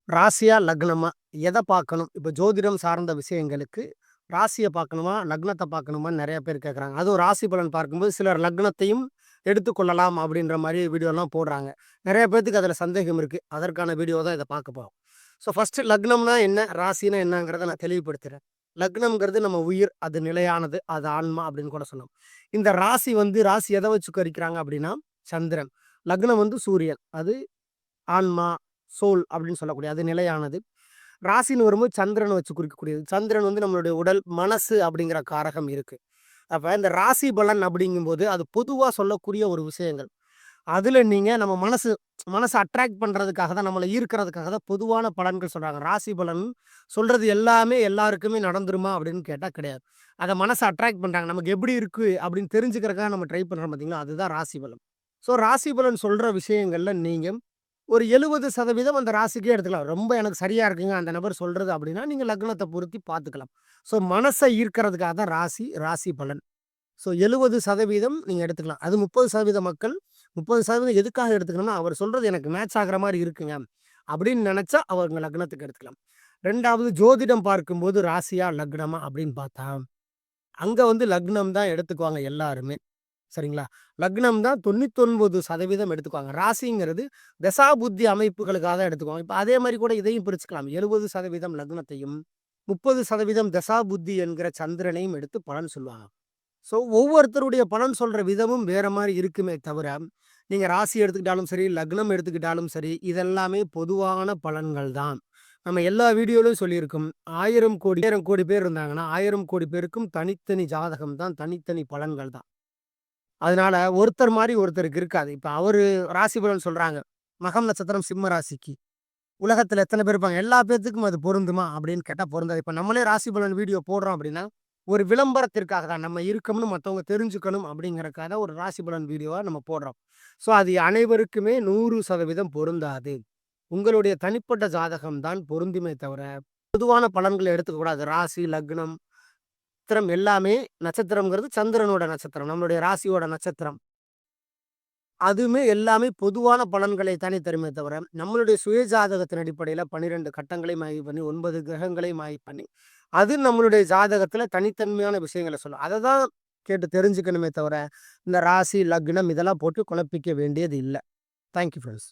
ராசியா, லக்னமா எத பார்க்கணும்? இப்ப ஜோதிடம் சார்ந்த விஷயங்களுக்கு ராசிய பார்க்கணுமா? லக்னத்த பார்க்கணுமான்னு நெறைய பேர் கேட்குறாங்க. அதுவும் ராசி பலன் பார்க்கும்போது சிலர் லக்னத்தையும் எடுத்துக்கொள்ளலாம் அப்படின்ற மாரி வீடியோலாம் போடுறாங்க. நெறைய பேத்துக்கு அதில சந்தேகம் இருக்கு. அதற்கான வீடியோ தான் இத பார்க்க போறோம். ஸோ ஃபர்ஸ்ட்டு லக்னம்னா என்ன? ராசினா என்னங்கிறத நான் தெளிவுபடுத்துறேன். லக்னம்ங்கிறது நம்ம உயிர். அது நிலையானது. அது ஆன்மா அப்படின்னு கூட சொல்லலாம். இந்த ராசி எத வச்சு குறிக்கிறாங்க அப்படின்னா, சந்திரன். லக்னம் சூரியன். அது ஆன்மா, சோல் அப்படின்னு சொல்லக்கூடிய அது நிலையானது. ராசின்னு வரும்போது சந்திரன வச்சு குறிக்கக்கூடியது. சந்திரன் நம்மளுடைய உடல், மனசு அப்படிங்கிற காரகம் இருக்கு. அப்ப இந்த ராசி பலன் அப்படிங்கும்போது, அது பொதுவா சொல்லக்கூடிய ஒரு விஷயங்கள். அதுல நீங்க நம்ம மனச அட்ராக்ட் பண்றதுக்காக தான், நம்மள ஈர்க்கிறதுக்காக தான் பொதுவான பலன்கள் சொல்றாங்க. ராசி பலன் சொல்றது எல்லாமே எல்லாருக்குமே நடந்துருமா அப்படின்னு கேட்டா கிடையாது. அத மனச அட்ராக்ட் பண்றாங்க. நமக்கு எப்படி இருக்கு அப்படின்னு தெரிஞ்சுக்கிறதுக்காக நம்ம ட்ரை பண்றோம் பார்த்தீங்களா? அதுதான் ராசி பலன். ஸோ ராசி பலன் சொல்ற விஷயங்கள்ல நீங்க ஒரு 70% அந்த ராசிக்கே எடுத்துக்கலாம். ரொம்ப எனக்கு சரியா இருக்குங்க அந்த நபர் சொல்றது அப்படின்னா, நீங்க லக்னத்த பொருத்தி பார்த்துக்கலாம். ஸோ மனச ஈர்க்கிறதுக்காக தான் ராசி பலன். ஸோ 70% நீங்க எடுத்துக்கலாம். அது 30% மக்கள் 30% எதுக்காக எடுத்துக்கணும்னா, அவர் சொல்றது எனக்கு மேட்ச் ஆகுற மாரி இருக்குங்க. அப்படின்னு நெனச்சா அவங்க லக்னத்துக்கு எடுத்துக்கலாம். 2வது ஜோதிடம் பார்க்கும்போது ராசியா, லக்னமா அப்படின்னு பார்த்தா, அங்க லக்னம் தான் எடுத்துக்குவாங்க எல்லாருமே. சரிங்களா? லக்னம் தான் 99% எடுத்துக்குவாங்க. ராசிங்கிறது தசாபுத்தி அமைப்புகளுக்காக தான் எடுத்துக்குவாங்க. இப்ப அதே மாரி கூட இதையும் பிரிச்சுக்கலாம். 70% லக்னத்தையும், 30% தசாபுத்தி என்கிற சந்திரனையும் எடுத்து பலன் சொல்லுவாங்க. ஸோ ஒவ்வொருத்தருடைய பலன் சொல்ற விதமும் வேற மாரி இருக்குமே தவிர, நீங்க ராசி எடுத்துக்கிட்டாலும் சரி, லக்னம் எடுத்துக்கிட்டாலும் சரி, இதெல்லாமே பொதுவான பலன்கள் தான். நம்ம எல்லா வீடியோலயும் சொல்லியிருக்கோம். 1000 கோடி பேர் இருந்தாங்கன்னா, 1000 கோடி பேருக்கும் தனித்தனி ஜாதகம் தான், தனித்தனி பலன்கள் தான். அதனால ஒருத்தர் மாரி ஒருத்தருக்கு இருக்காது. இப்ப அவரு ராசி பலன் சொல்றாங்க. மகம் நட்சத்திரம் சிம்ம ராசிக்கு. உலகத்துல எத்தன பேர் இருப்பாங்க? எல்லா பேத்துக்கும் அது பொருந்துமா? அப்படின்னு கேட்டா பொருந்தாது. இப்ப நம்மளே ராசி பலன் வீடியோ போடுறோம் அப்படின்னா, ஒரு விளம்பரத்திற்காக தான். நம்ம இருக்கோம்னு மத்தவங்க தெரிஞ்சுக்கணும் அப்படிங்கிறதுக்காக தான் ஒரு ராசி பலன் வீடியோவா நம்ம போடுறோம். ஸோ அது அனைவருக்குமே 100% பொருந்தாது. உங்களுடைய தனிப்பட்ட ஜாதகம் தான் பொருந்துமே தவிர, பொதுவான பலன்கள எடுத்துக்க கூடாது. ராசி, லக்னம், நட்சத்திரம் எல்லாமே நட்சத்திரம்ங்கிறது சந்திரனோட நட்சத்திரம். நம்மளுடைய ராசியோட நட்சத்திரம். அதுவுமே எல்லாமே பொதுவான பலன்களை தானே தருமே தவிர, நம்மளுடைய சுய ஜாதகத்தின் அடிப்படையில 12 கட்டங்களையும் ஆய்வு பண்ணி, 9 கிரகங்களையும் ஆய்வு பண்ணி, அது நம்மளுடைய ஜாதகத்துல தனித்தன்மையான விஷயங்கள சொல்லும். அத தான் கேட்டு தெரிஞ்சுக்கணுமே தவிர, இந்த ராசி, லக்னம் இதெல்லாம் போட்டு குழப்பிக்க வேண்டியது இல்ல. Thank you friends.